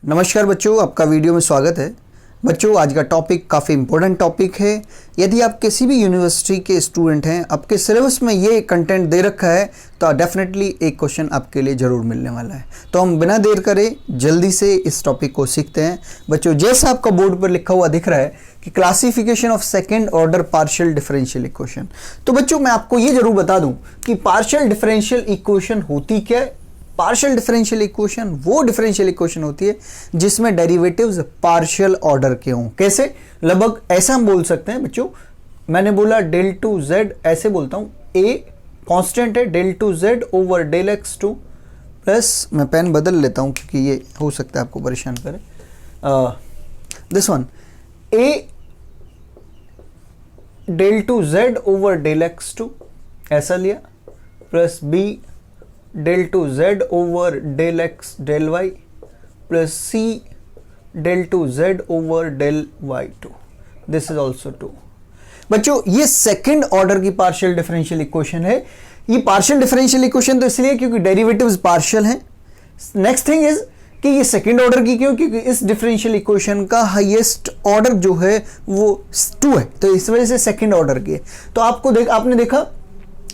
नमस्कार बच्चों, आपका वीडियो में स्वागत है। बच्चों, आज का टॉपिक काफ़ी इम्पोर्टेंट टॉपिक है। यदि आप किसी भी यूनिवर्सिटी के स्टूडेंट हैं, आपके सिलेबस में ये कंटेंट दे रखा है तो डेफिनेटली एक क्वेश्चन आपके लिए ज़रूर मिलने वाला है। तो हम बिना देर करे जल्दी से इस टॉपिक को सीखते हैं। बच्चों, जैसा आपका बोर्ड पर लिखा हुआ दिख रहा है कि classification of second order partial differential equation. तो बच्चों, मैं आपको ये जरूर बता दूं कि पार्शियल डिफरेंशियल इक्वेशन होती क्या है। पार्शियल डिफरेंशियल इक्वेशन वो डिफरेंशियल इक्वेशन होती है जिसमें डेरिवेटिव्स पार्शियल ऑर्डर के हों। कैसे? लगभग ऐसा हम बोल सकते हैं बच्चों, मैंने बोला डेल टू जेड, ऐसे बोलता हूं ए कांस्टेंट है del two Z over del x two plus, मैं पेन बदल लेता हूं क्योंकि ये हो सकता है आपको परेशान करे, this one a del two Z over del x two ऐसा लिया, plus b del two Z over del x del y plus c del two Z over del y two, this is also two. बच्चों, ये second order की partial differential equation है। ये partial differential equation तो इसलिए क्योंकि derivatives partial हैं। Next thing is कि ये सेकेंड ऑर्डर की क्यों? क्योंकि इस डिफरेंशियल इक्वेशन का हाईएस्ट ऑर्डर जो है वो 2 है, तो इस वजह से सेकेंड ऑर्डर की है। तो आपने देखा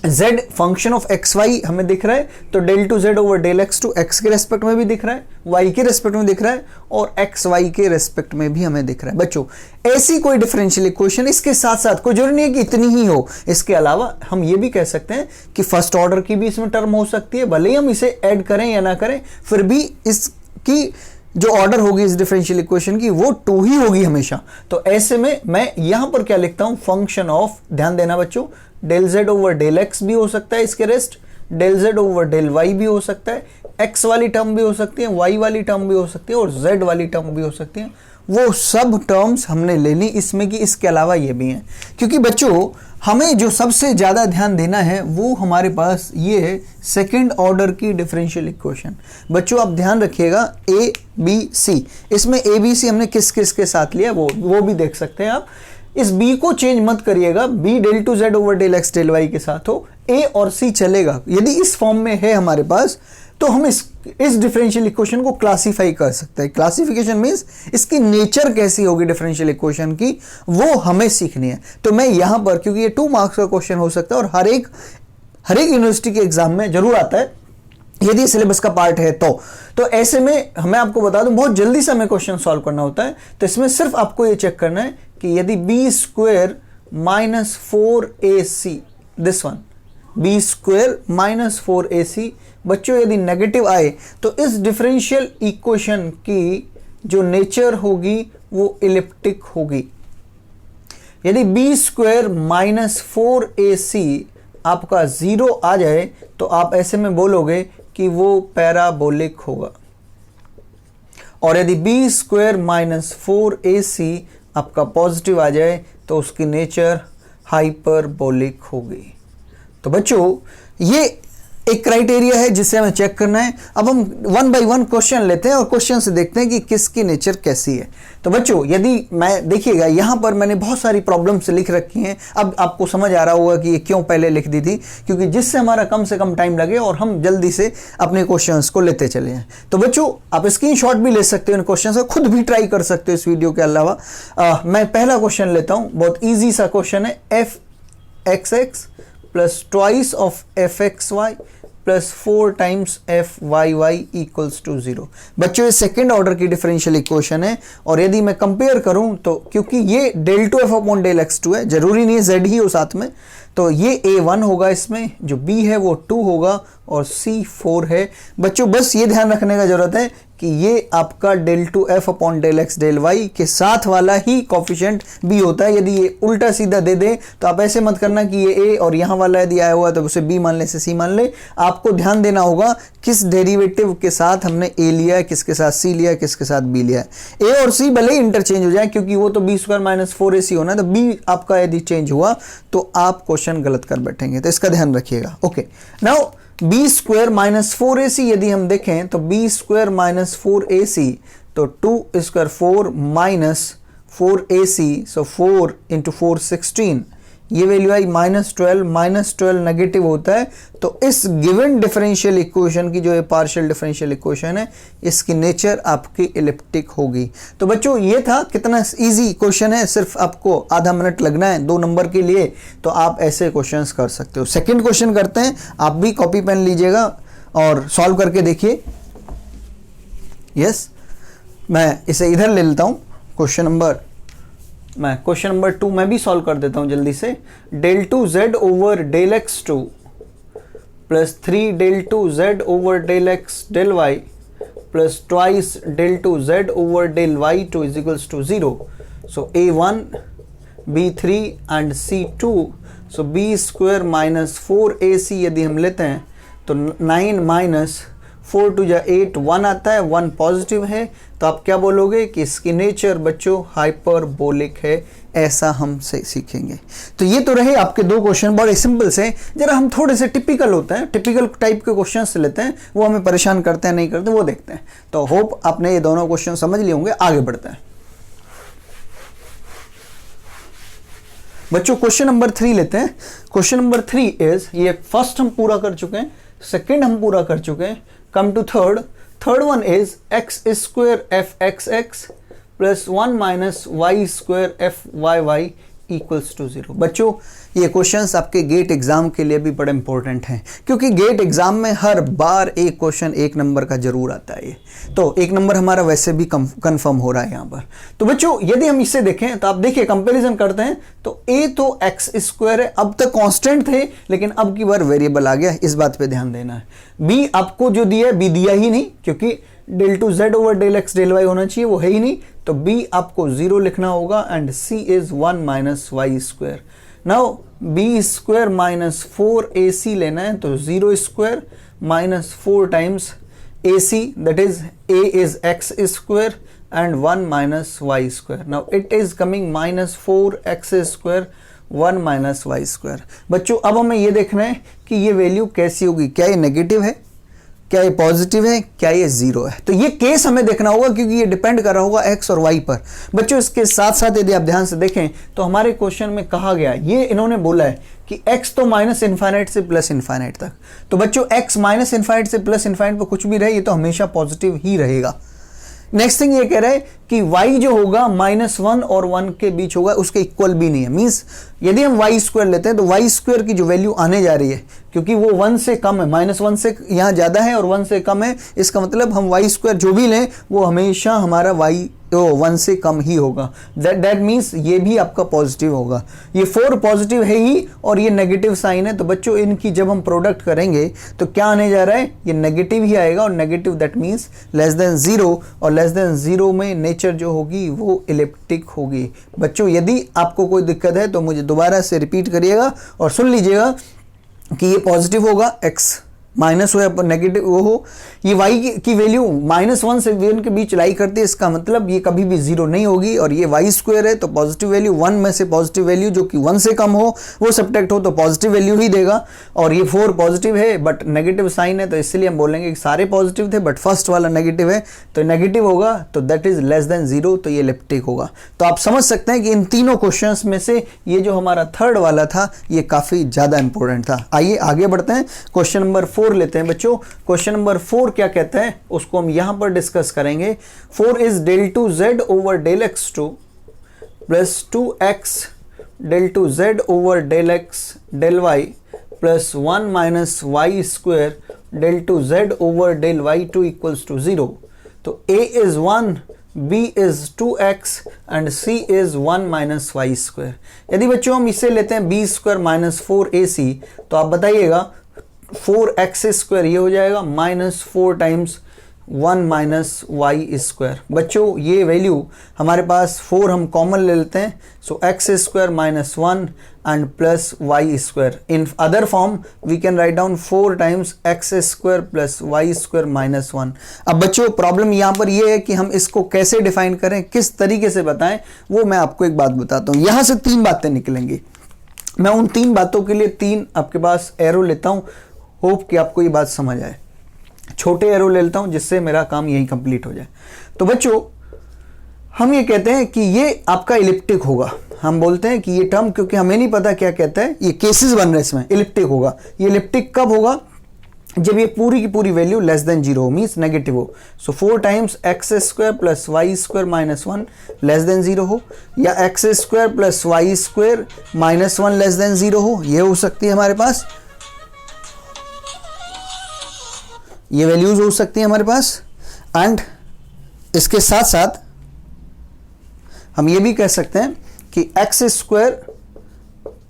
z function of x y हमें दिख रहा है, तो del two Z over del x two x के रेस्पेक्ट में भी दिख रहा है, y के रेस्पेक्ट में दिख रहा है और एक्स वाई के रेस्पेक्ट में भी हमें दिख रहा है। बच्चों, ऐसी कोई डिफरेंशियल इक्वेशन इसके साथ साथ कोई जरूरी नहीं है कि इतनी ही हो, इसके अलावा हम ये भी कह सकते हैं कि फर्स्ट ऑर्डर की भी इसमें टर्म हो सकती है। भले ही हम इसे ऐड करें या ना करें, फिर भी इसकी जो ऑर्डर होगी इस डिफरेंशियल इक्वेशन की वो 2 ही होगी हमेशा। तो ऐसे में मैं यहां पर क्या लिखता हूं, फंक्शन ऑफ, ध्यान देना बच्चों, del z over del x भी हो सकता है इसके rest, del z over del y भी हो सकता है, एक्स वाली टर्म भी हो सकती है, वाई वाली टर्म भी हो सकती है और जेड वाली टर्म भी हो सकती है। वो सब टर्म्स हमने ले ली इसमें कि इसके अलावा ये भी हैं। क्योंकि बच्चों, हमें जो सबसे ज़्यादा ध्यान देना है वो हमारे पास ये है सेकेंड ऑर्डर की डिफरेंशियल इक्वेशन। बच्चों, आप ध्यान रखिएगा ए बी सी, इसमें ए बी सी हमने किस किस के साथ लिया वो भी देख सकते हैं आप। इस b को चेंज मत करिएगा, b del two Z over del x del y के साथ हो, a और c चलेगा। यदि इस फॉर्म में है हमारे पास तो हम इस डिफरेंशियल इक्वेशन को क्लासीफाई कर सकते हैं। क्लासिफिकेशन मींस इसकी नेचर कैसी होगी डिफरेंशियल इक्वेशन की, वो हमें सीखनी है। तो मैं यहां पर, क्योंकि ये 2 मार्क्स का क्वेश्चन हो सकता है और हर एक यूनिवर्सिटी के एग्जाम में जरूर आता है यदि सिलेबस का पार्ट है तो ऐसे में मैं आपको बता दूं, बहुत जल्दी से हमें क्वेश्चन सॉल्व करना होता है। तो इसमें सिर्फ आपको ये चेक करना है कि यदि b square minus 4ac, this one b square minus 4ac, बच्चों यदि नेगेटिव आए तो इस डिफरेंशियल इक्वेशन की जो नेचर होगी वो इलिप्टिक होगी। यदि बी स्क्वेयर माइनस 4ac आपका 0 आ जाए तो आप ऐसे में बोलोगे कि वो पैराबोलिक होगा, और यदि बी स्क्वेयर माइनस 4ac आपका पॉजिटिव आ जाए तो उसकी नेचर हाइपरबोलिक होगी। तो बच्चों, ये एक क्राइटेरिया है जिसे हमें चेक करना है। अब हम 1 बाय 1 क्वेश्चन लेते हैं और क्वेश्चन से देखते हैं कि किसकी नेचर कैसी है। तो बच्चों, यदि मैं देखिएगा यहां पर मैंने बहुत सारी प्रॉब्लम्स लिख रखी हैं। अब आपको समझ आ रहा होगा कि ये क्यों पहले लिख दी थी, क्योंकि जिससे हमारा कम से कम टाइम लगे और हम जल्दी से अपने क्वेश्चंस को लेते चले जाएं। तो बच्चों, आप स्क्रीनशॉट भी ले सकते हो इन क्वेश्चन को, खुद भी ट्राई कर सकते हो इस वीडियो के अलावा। मैं पहला क्वेश्चन लेता हूं, बहुत ईजी सा क्वेश्चन है। F x x plus twice of f x y plus 4 times f y y equals to 0। बच्चों, ये सेकेंड ऑर्डर की डिफरेंशियल इक्वेशन है और यदि मैं कंपेयर करूं तो, क्योंकि ये del two f upon del x two है, जरूरी नहीं है जेड ही हो साथ में, तो ये a1 होगा, इसमें जो b है वो 2 होगा और c 4 है। बच्चों, बस ये ध्यान रखने का जरूरत है कि ये आपका del two f upon del x del y के साथ वाला ही कोफिशिएंट b होता है। यदि ये उल्टा सीधा दे दे तो आप ऐसे मत करना कि ये a और यहाँ वाला यदि आया हुआ तो उसे b मान ले, इसे c मान ले। आपको ध्यान देना होगा किस डेरिवेटिव के साथ हमने a लिया है, किसके साथ c लिया है, किसके साथ b लिया है। a और c भले ही इंटरचेंज हो जाए, क्योंकि वो तो b स्क्वायर माइनस 4ac होना है, तो b आपका यदि चेंज हुआ तो आप क्वेश्चन गलत कर बैठेंगे, तो इसका ध्यान रखिएगा। Okay, now b square minus 4ac यदि हम देखें तो बी स्क्वायर माइनस 4ac, तो 2 square 4 minus 4ac, so 4 into 4 16 ये वैल्यू आई -12 नेगेटिव होता है, तो इस गिवन डिफरेंशियल इक्वेशन की जो है पार्शियल डिफरेंशियल इक्वेशन है, इसकी नेचर आपकी इलिप्टिक होगी। तो बच्चों ये था, कितना इजी क्वेश्चन है, सिर्फ आपको आधा मिनट लगना है 2 नंबर के लिए, तो आप ऐसे क्वेश्चंस कर सकते हो। सेकंड क्वेश्चन करते हैं, आप भी कॉपी पेन लीजिएगा और सॉल्व करके देखिए। यस, मैं इसे इधर ले लेता हूँ। क्वेश्चन नंबर 2 मैं भी सॉल्व कर देता हूँ जल्दी से। del 2z over del x2 plus 3 del 2z over del x del y plus twice del 2z over del y2 is equals to 0। So a1 b3 and c2, so b square minus 4ac यदि हम लेते हैं तो 9 minus 4 to जा 8 1 आता है, 1 positive है, तो आप क्या बोलोगे कि इसकी नेचर बच्चों हाइपरबोलिक है, ऐसा हम से सीखेंगे। तो ये तो रहे आपके 2 क्वेश्चन, बड़े सिंपल से। जरा हम थोड़े से टिपिकल होते हैं, टिपिकल टाइप के क्वेश्चन से लेते हैं, वो हमें परेशान करते हैं नहीं करते वो देखते हैं। तो होप आपने ये दोनों क्वेश्चन समझ लिए होंगे। आगे बढ़ते हैं बच्चों, क्वेश्चन नंबर 3 लेते हैं। क्वेश्चन नंबर 3 इज, ये फर्स्ट हम पूरा कर चुके हैं, सेकेंड हम पूरा कर चुके हैं। Come to third one is x square f(x)(x) plus 1 minus y square f(y)(y) equals to 0। बच्चों ये क्वेश्चंस आपके गेट एग्जाम के लिए भी बड़े इंपॉर्टेंट हैं, क्योंकि गेट एग्जाम में हर बार एक क्वेश्चन 1 नंबर का जरूर आता है। तो 1 नंबर हमारा वैसे भी कंफर्म हो रहा है यहाँ पर। तो बच्चों यदि हम इसे देखें तो आप देखिए, कंपैरिजन करते हैं तो a तो x स्क्वायर है, अब तक कांस्टेंट थे लेकिन अब की बार वेरिएबल आ गया, इस बात पे ध्यान देना है। b आपको जो दिया है, b दिया ही नहीं, क्योंकि del 2z over del x del y होना चाहिए, वो है ही नहीं, तो b आपको 0 लिखना होगा and c is 1 minus y square. Now b square minus 4ac लेना है, तो 0 square minus 4 times ac, that is a is x square and 1 minus y square. Now it is coming minus 4x square 1 minus y square. बच्चों अब हमें ये देखना है कि ये वैल्यू कैसी होगी, क्या ये नेगेटिव है, क्या ये पॉजिटिव है, क्या ये 0 है। तो ये केस हमें देखना होगा, क्योंकि ये डिपेंड कर रहा होगा x और y पर। बच्चों इसके साथ साथ यदि आप ध्यान से देखें तो हमारे क्वेश्चन में कहा गया, ये इन्होंने बोला है कि x तो माइनस इन्फाइनाइट से प्लस इन्फाइनाइट तक। तो बच्चों x माइनस इन्फाइनाइट से प्लस इन्फाइनाइट पर कुछ भी रहे, ये तो हमेशा पॉजिटिव ही रहेगा। नेक्स्ट थिंग ये कह रहा है कि y जो होगा -1 और 1 के बीच होगा, उसके इक्वल भी नहीं है। मींस यदि हम y स्क्वायर लेते हैं तो y स्क्वायर की जो वैल्यू आने जा रही है, क्योंकि वो 1 से कम है, -1 से यहाँ ज़्यादा है और 1 से कम है, इसका मतलब हम y स्क्वायर जो भी लें वो हमेशा हमारा 1 से कम ही होगा। दैट मीन्स ये भी आपका पॉजिटिव होगा। ये 4 पॉजिटिव है ही और ये नेगेटिव साइन है, तो बच्चों इनकी जब हम प्रोडक्ट करेंगे तो क्या आने जा रहा है, ये नेगेटिव ही आएगा, और negative that means less than 0, और लेस देन 0 में नेचर जो होगी वो इलिप्टिक होगी। बच्चों यदि आपको कोई दिक्कत है तो मुझे दोबारा से रिपीट करिएगा और सुन लीजिएगा कि ये पॉजिटिव होगा, x माइनस हो या नेगेटिव वो हो, ये y की वैल्यू -1 से 1 के बीच लाई करती है, इसका मतलब ये कभी भी 0 नहीं होगी। और ये y स्क्वायर है तो पॉजिटिव वैल्यू 1 में से पॉजिटिव वैल्यू जो कि 1 से कम हो वो सब्ट्रैक्ट हो तो पॉजिटिव वैल्यू ही देगा। और ये 4 पॉजिटिव है बट नेगेटिव साइन है, तो इसलिए हम बोलेंगे कि सारे पॉजिटिव थे बट फर्स्ट वाला नेगेटिव है, तो नेगेटिव होगा, तो दैट इज लेस देन 0, तो ये इलिप्टिक होगा। तो आप समझ सकते हैं कि इन तीनों क्वेश्चंस में से ये जो हमारा थर्ड वाला था ये काफ़ी ज़्यादा इंपॉर्टेंट था। आइए आगे बढ़ते हैं, क्वेश्चन नंबर 4 लेते हैं। बच्चों क्वेश्चन नंबर 4 क्या कहते हैं उसको हम यहां पर डिस्कस करेंगे। 4 is del 2z over del x2 plus 2x del 2z over del x del y plus 1 minus y square del 2z over del y2 equals to 0। तो a is 1, b is 2x and c is 1 minus y square. यदि बच्चों हम इसे लेते हैं b square minus 4ac, तो आप बताइएगा 4x स्क्वायर ये हो जाएगा -4 टाइम्स 1 माइनस वाई स्क्वायर। बच्चों ये वैल्यू हमारे पास 4 हम कॉमन ले लेते हैं, so x square -1 and plus y square. In other form we can write down 4 times x square plus y square -1। अब बच्चों प्रॉब्लम यहाँ पर ये है कि हम इसको कैसे डिफाइन करें, किस तरीके से बताएं, वो मैं आपको एक बात बताता हूँ। यहाँ से 3 बातें निकलेंगी, मैं उन 3 बातों के लिए 3 आपके पास एरो लेता हूँ, होप कि आपको ये बात समझ आए। छोटे एरो ले लेता हूं जिससे मेरा काम यही कंप्लीट हो जाए। तो बच्चों हम ये कहते हैं कि ये आपका इलिप्टिक होगा, हम बोलते हैं कि ये टर्म, क्योंकि हमें नहीं पता क्या कहता है, ये केसेस बन रहे हैं इसमें, इलिप्टिक होगा। ये इलिप्टिक कब होगा? जब ये पूरी की पूरी value less than 0 means negative हो। So 4 times x square plus y square minus 1 less than 0 हो, या x square plus y square minus 1 less than 0 हो। ये हो सकती है हमारे पास, ये वैल्यूज हो सकती है हमारे पास। एंड इसके साथ साथ हम ये भी कह सकते हैं कि x square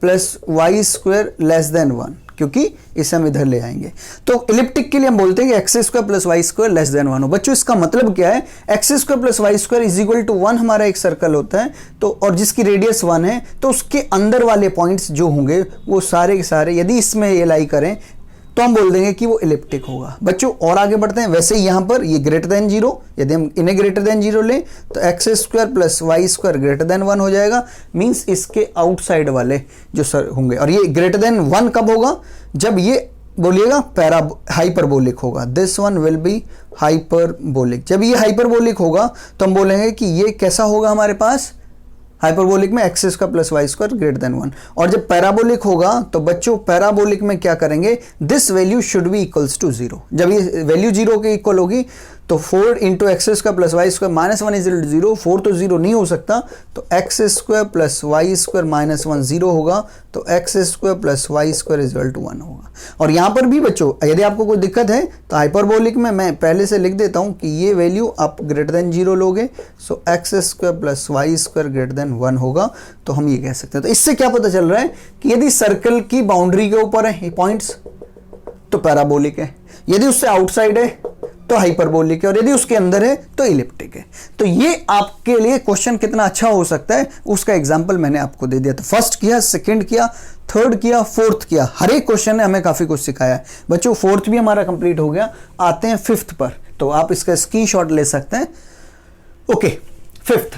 plus y square less than 1, क्योंकि इसे हम इधर ले आएंगे। तो इलिप्टिक के लिए हम बोलते हैं कि x square plus y square less than 1 हो। बच्चों इसका मतलब क्या है? X square plus y square is equal to 1 हमारा एक सर्कल होता है, तो और जिसकी रेडियस 1 है, तो उसके अंदर वाले पॉइंट्स जो होंगे वो सारे के सारे यदि इसमें ये लाई करें तो हम बोल देंगे कि वो इलिप्टिक होगा। बच्चों और आगे बढ़ते हैं। वैसे ही यहां पर ये ग्रेटर देन 0, यदि हम इन्हें ग्रेटर देन 0 लें तो x square plus y square greater than 1 हो जाएगा, मींस इसके आउटसाइड वाले जो सर होंगे। और ये ग्रेटर देन 1 कब होगा? जब ये बोलिएगा हाइपरबोलिक होगा। This one will be hyperbolic. जब ये हाइपरबोलिक होगा तो हम बोलेंगे कि ये कैसा होगा हमारे पास? हाइपरबोलिक में x square plus y square greater than 1। और जब पैराबोलिक होगा तो बच्चों पैराबोलिक में क्या करेंगे? This value should be equals to 0। जब ये वैल्यू 0 के इक्वल होगी तो 4 into x square plus y square minus 1 is 0। 4 तो 0 नहीं हो सकता, तो x square plus y square minus 1 0 होगा, तो x square plus y square is equal to 1 होगा। और यहाँ पर भी बच्चों यदि आपको कोई दिक्कत है तो हाइपरबोलिक में मैं पहले से लिख देता हूँ कि ये वैल्यू आप ग्रेटर देन 0 लोगे, so x square plus y square greater than 1 होगा। तो हम ये कह सकते हैं। तो इससे क्या पता चल रहा है कि यदि सर्कल की बाउंड्री के ऊपर है पॉइंट्स तो पैराबोलिक है, यदि उससे आउटसाइड है तो हाइपरबोलिक है, और यदि उसके अंदर है तो इलिप्टिक है। तो ये आपके लिए क्वेश्चन कितना अच्छा हो सकता है उसका एग्जांपल मैंने आपको दे दिया। तो फर्स्ट किया, सेकंड किया, थर्ड किया, फोर्थ किया, हर एक क्वेश्चन ने हमें काफी कुछ सिखाया है। बच्चों फोर्थ भी हमारा कंप्लीट हो गया। आते हैं फिफ्थ पर, तो आप इसका स्क्रीनशॉट ले सकते हैं। Okay, fifth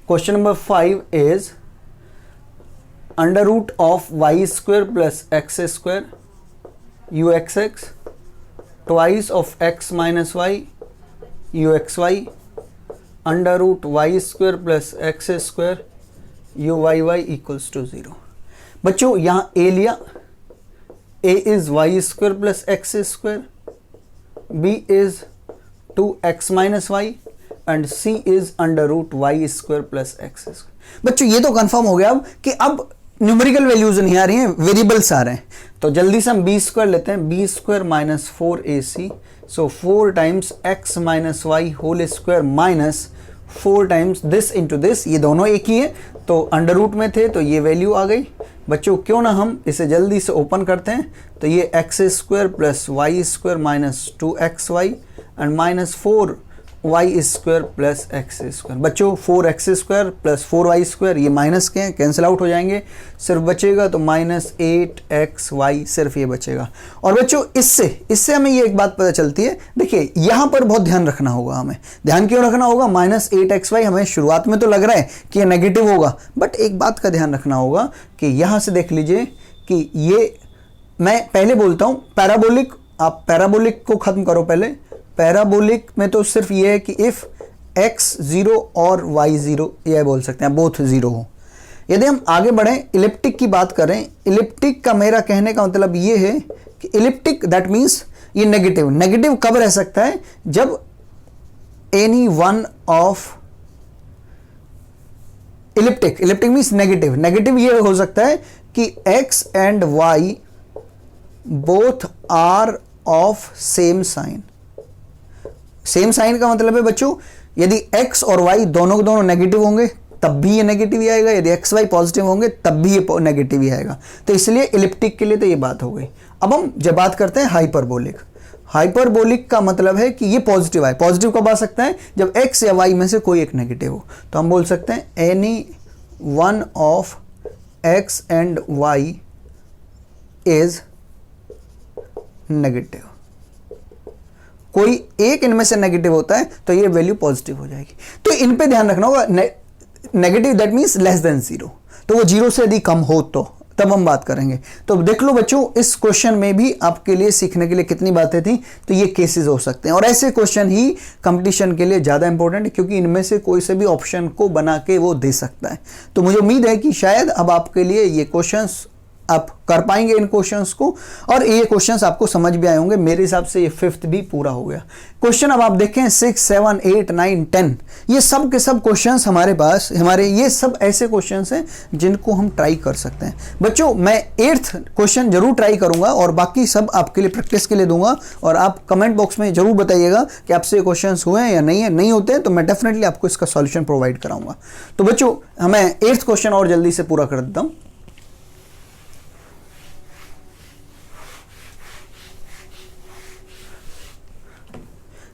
question number 5 is under root of y square plus x square u x x twice of x minus y u x y under root y square plus x square u y y equals to 0। बच्चों यहां A लिया, A is y square plus x square, B is 2x minus y and C is under root y square plus x square. बच्चों ये तो confirm हो गया अब कि अब न्यूमेरिकल वैल्यूज नहीं आ रही हैं, वेरिएबल्स आ रहे हैं। तो जल्दी से हम बी स्क्वायर लेते हैं, b square minus 4ac, so 4 times x minus y whole square minus 4 times this into this, ये दोनों एक ही है तो अंडर रूट में थे तो ये वैल्यू आ गई। बच्चों क्यों ना हम इसे जल्दी से ओपन करते हैं, तो ये x square plus y square minus 2xy and minus 4y square plus x square. बच्चों 4x square plus 4y square ये माइनस के हैं, कैंसिल आउट हो जाएंगे, सिर्फ बचेगा तो माइनस 8xy, सिर्फ ये बचेगा। और बच्चों इससे हमें ये एक बात पता चलती है, देखिए यहां पर बहुत ध्यान रखना होगा। हमें ध्यान क्यों रखना होगा? माइनस 8xy हमें शुरुआत में तो लग रहा है कि ये नेगेटिव होगा, बट एक बात का ध्यान रखना होगा कि यहां से देख लीजिए कि ये, मैं पहले बोलता हूं पैराबोलिक, आप पैराबोलिक को खत्म करो पहले। पैराबोलिक में तो सिर्फ ये है कि इफ x 0 और y 0, यह बोल सकते हैं बोथ 0 हो। यदि हम आगे बढ़ें, इलिप्टिक की बात करें, इलिप्टिक का मेरा कहने का मतलब ये है कि इलिप्टिक दैट मीन्स ये नेगेटिव। नेगेटिव कब रह सकता है? जब any one of elliptic means negative. Negative ये हो सकता है कि x and y both are of same sign. Same sign का मतलब है बच्चों यदि x और y दोनों के दोनों नेगेटिव होंगे तब भी ये नेगेटिव ही आएगा, यदि x y पॉजिटिव होंगे तब भी ये नेगेटिव ही आएगा। तो इसलिए इलिप्टिक के लिए तो ये बात हो गई। अब हम जब बात करते हैं हाइपरबोलिक, हाइपरबोलिक का मतलब है कि ये पॉजिटिव आए। पॉजिटिव कब आ सकता है? जब x या y में से कोई एक नेगेटिव हो। तो हम बोल सकते हैं any one of x and y is negative. कोई एक इनमें से नेगेटिव होता है तो ये वैल्यू पॉजिटिव हो जाएगी। तो इन पे ध्यान रखना होगा। Negative that means less than 0, तो वो 0 से यदि कम हो तो तब हम बात करेंगे। तो देख लो बच्चों, इस क्वेश्चन में भी आपके लिए सीखने के लिए कितनी बातें थी। तो ये केसेस हो सकते हैं और ऐसे क्वेश्चन ही कंपटीशन के लिए ज़्यादा इंपॉर्टेंट है, क्योंकि इनमें से कोई से भी ऑप्शन को बना के वो दे सकता है। तो मुझे उम्मीद है कि शायद अब आपके लिए ये क्वेश्चंस आप कर पाएंगे इन क्वेश्चंस को, और ये क्वेश्चंस आपको समझ भी आए होंगे। मेरे हिसाब से ये 5th भी पूरा हो गया। क्वेश्चन अब आप देखें 6, 7, 8, 9, 10, ये सब के सब क्वेश्चंस हमारे पास, हमारे ये सब ऐसे क्वेश्चंस हैं जिनको हम ट्राई कर सकते हैं। बच्चों मैं 8th क्वेश्चन जरूर ट्राई करूंगा और बाकी सब आपके लिए प्रैक्टिस के लिए दूंगा, और आप कमेंट बॉक्स में जरूर बताइएगा कि आपसे क्वेश्चन हुए हैं या नहीं है। नहीं होते हैं तो मैं डेफिनेटली आपको इसका सॉल्यूशन प्रोवाइड कराऊंगा। तो बच्चों हमें 8th क्वेश्चन और जल्दी से पूरा कर देता हूं।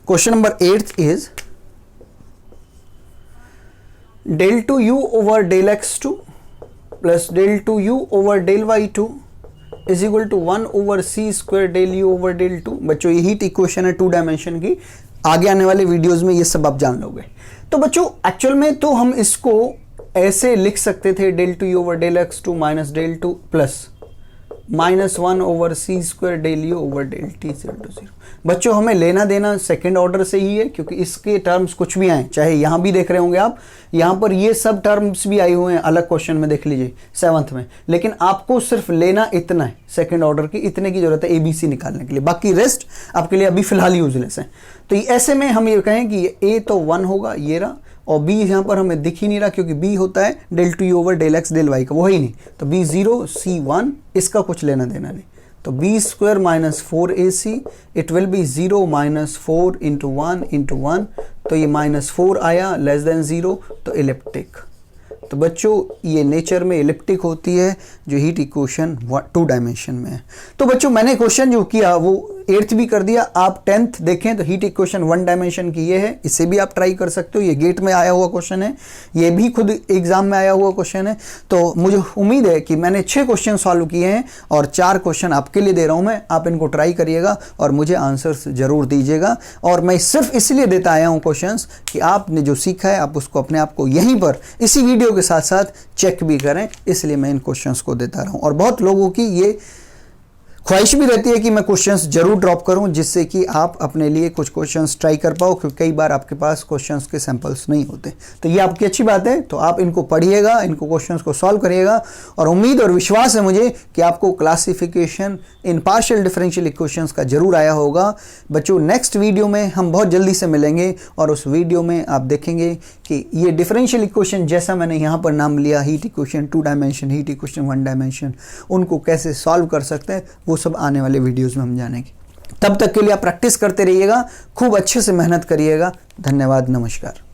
Question number 8 is del 2u over del x2 plus del 2u over del y2 is equal to 1 over c square del u over del 2। बच्चों ये हीट इक्वेशन है 2 डायमेंशन की, आगे आने वाले वीडियोस में ये सब आप जान लोगे। तो बच्चों एक्चुअल में तो हम इसको ऐसे लिख सकते थे del 2u over del x2 minus del 2 plus -1 over c square del u over del t 0 बच्चों हमें लेना देना सेकंड ऑर्डर से ही है, क्योंकि इसके टर्म्स कुछ भी आए, चाहे यहाँ भी देख रहे होंगे आप, यहाँ पर ये सब टर्म्स भी आए हुए हैं अलग क्वेश्चन में, देख लीजिए 7th में। लेकिन आपको सिर्फ लेना इतना है, सेकंड ऑर्डर की इतने की जरूरत है ABC निकालने के लिए, बाकी रेस्ट आपके लिए अभी फिलहाल यूजलेस है। तो ऐसे में हम ये कहें कि A तो 1 होगा, ये रहा, और B यहाँ पर हमें दिख ही नहीं रहा, क्योंकि B होता है del 2u over del x del y का, वो ही नहीं। तो B 0 C 1, इसका कुछ लेना देना नहीं। तो b square minus 4ac, it will be 0 minus 4 into 1 into 1, तो ये -4 आया, लेस देन 0, तो इलिप्टिक। तो बच्चों ये नेचर में इलिप्टिक होती है, जो हीट इक्वेशन 2 डायमेंशन में है। तो बच्चों मैंने क्वेश्चन जो किया वो 8th भी कर दिया। आप 10th देखें तो हीट इक्वेशन 1 डायमेंशन की ये है, इसे भी आप ट्राई कर सकते हो। ये गेट में आया हुआ क्वेश्चन है, ये भी खुद एग्जाम में आया हुआ क्वेश्चन है। तो मुझे उम्मीद है कि मैंने 6 क्वेश्चन सॉल्व किए हैं और 4 क्वेश्चन आपके लिए दे रहा हूं मैं। आप इनको ट्राई करिएगा और मुझे आंसर्स जरूर दीजिएगा। और मैं सिर्फ इसलिए देता आया हूं क्वेश्चंस कि आपने जो सीखा है आप उसको अपने आप को यहीं पर इसी वीडियो के साथ साथ चेक भी करें, इसलिए मैं इन क्वेश्चंस को देता रहा हूं। और बहुत लोगों की ये ख्वाहिश भी रहती है कि मैं क्वेश्चंस जरूर ड्रॉप करूं, जिससे कि आप अपने लिए कुछ क्वेश्चंस ट्राई कर पाओ, क्योंकि कई बार आपके पास क्वेश्चंस के सैंपल्स नहीं होते। तो ये आपकी अच्छी बात है, तो आप इनको पढ़िएगा, इनको क्वेश्चंस को सॉल्व करिएगा। और उम्मीद और विश्वास है मुझे कि आपको क्लासिफिकेशन इन पार्शियल डिफरेंशियल इक्वेशंस का जरूर आया होगा। बच्चों नेक्स्ट वीडियो में हम बहुत जल्दी से मिलेंगे, और उस वीडियो में आप देखेंगे कि ये डिफरेंशियल इक्वेशन जैसा मैंने यहाँ पर नाम लिया, heat equation 2 dimension, heat equation 1 dimension, उनको कैसे सॉल्व कर सकते हैं वो सब आने वाले वीडियोस में हम जानेंगे। तब तक के लिए आप प्रैक्टिस करते रहिएगा, खूब अच्छे से मेहनत करिएगा। धन्यवाद, नमस्कार।